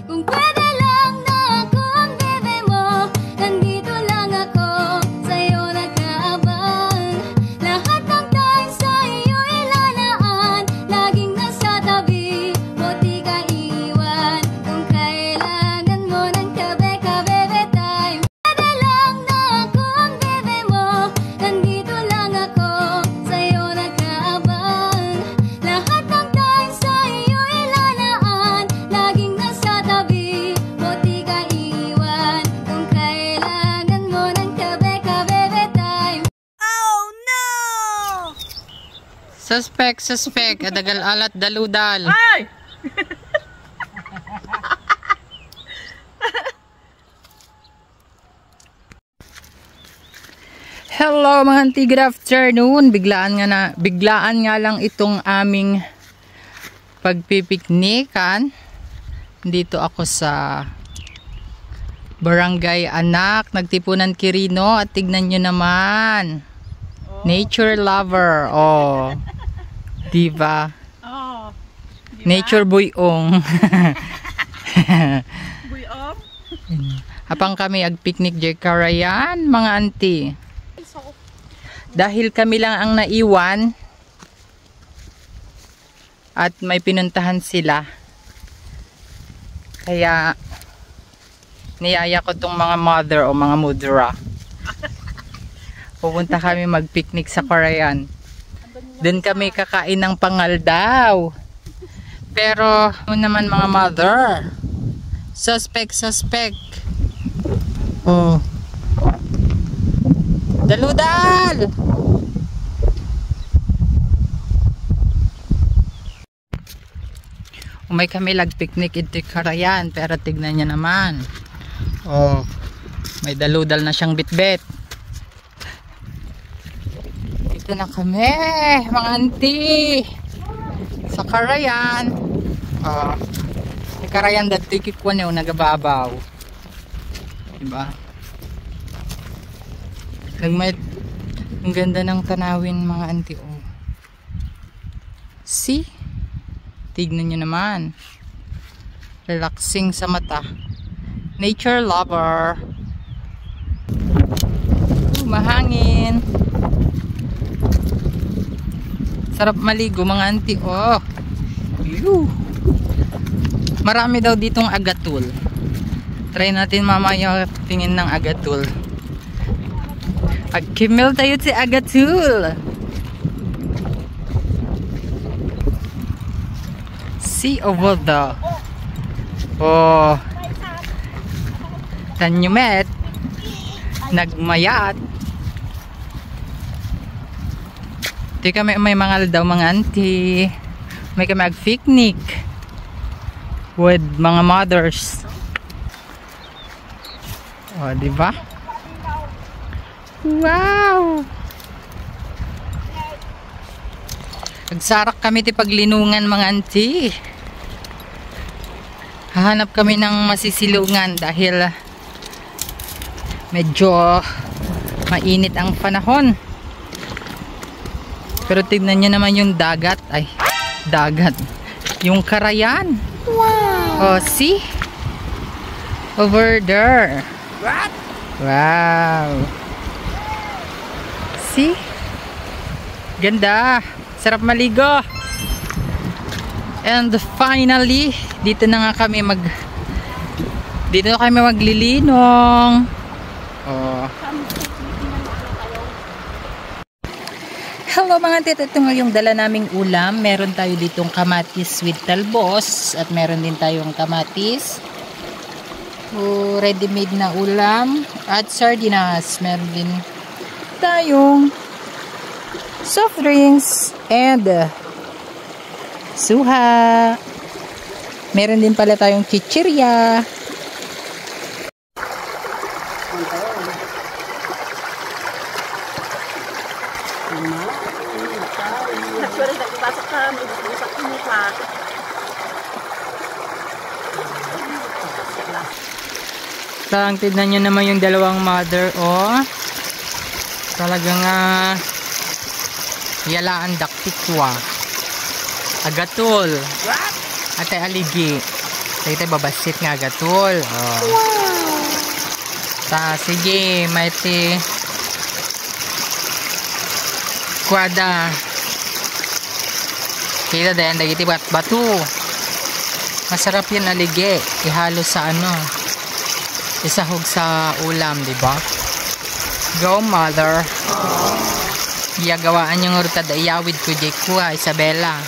Kung pwede lang na ako ang bebe mo, nandito lang ako sa'yo nag-aabang. Lahat ng time sa iyo ilalaan, laging nasa tabi mo di ka iwan. Kung kailangan mo ng kabe-kabebe time, pwede lang na ako ang bebe mo, nandito lang ako sa'yo nag-aabang. Lahat ng time sa iyo ilalaan, laging nasa tabi mo di ka iwan. Kung kailangan mo ng kabe-kabebe time. Oh no! Suspect, suspect. Adagal alat daludal. Ay! Hello mga auntie, good afternoon. Biglaan nga lang itong aming pagpipiknikan. Dito ako sa Barangay Anak, Nagtipunan Quirino, at tignan nyo naman. Nature lover. Oh. Diba? Oh. Diba? Nature buyong. Buyong? Apang kami ag-picnic di karayan mga auntie. Dahil kami lang ang naiwan at may pinuntahan sila, kaya niyaya ko tong mga mother o mga mudra. Pupunta kami mag-picnic sa Carayan. Doon kami kakain ng pangaldaw. Pero naman mga mother, suspect. Oh, daludal! Umay kami lag-picnic ito Carayan, pero tignan niya naman. Oh, may daludal na siyang bitbit. Dito na kami, mga auntie, sa Carayan. Oh, sa Carayan dati kikwan yung nagababaw. Diba? Ang ganda ng tanawin mga auntie. Oh. See? Tignan nyo naman. Relaxing sa mata. Nature lover. Mahangin. Sarap maligo mga auntie. Oh. Marami daw ditong agatul. Try natin mamaya tingin ng agatul. Pagkimil tayo si agatul. See over there. Oh. Tanyumet. Nagmayat. Di kami may mangal daw mga auntie. May kami mag-picnic with mga mothers. Oh, diba? Wow! Nagsarak kami ti paglinungan mga auntie. Hahanap kami ng masisilungan dahil medyo mainit ang panahon. Pero tignan nyo naman yung dagat. Ay, dagat. Yung Carayan. Wow! Oh, see? Over there. What? Wow! See? Ganda. Sarap maligo. And finally, dito na kami maglilinong. Oh. Hello mga tito, ito nga yung dala naming ulam. Meron tayo ditong kamatis with talbos at meron din tayong kamatis. Ready-made na ulam at sardinas. Meron din tayong soft drinks and suha. Meron din pala tayong chichirya. Actually, nagpapasok ka, may busak mo pa. Lang, tignan nyo naman yung dalawang mother, oh. Talagang yalaan daktikwa. Agatul. Ate aligi. Dito babasit nga gatul. Oh. Ta, sige, maiti. Kuada. Kita din, dagiti batu. Masarap yan alige. Ihalo sa ano. Isahog sa ulam, di ba? Go, mother. Iyagawaan yung urta da iyawid ko, Jay Kuha, Isabella.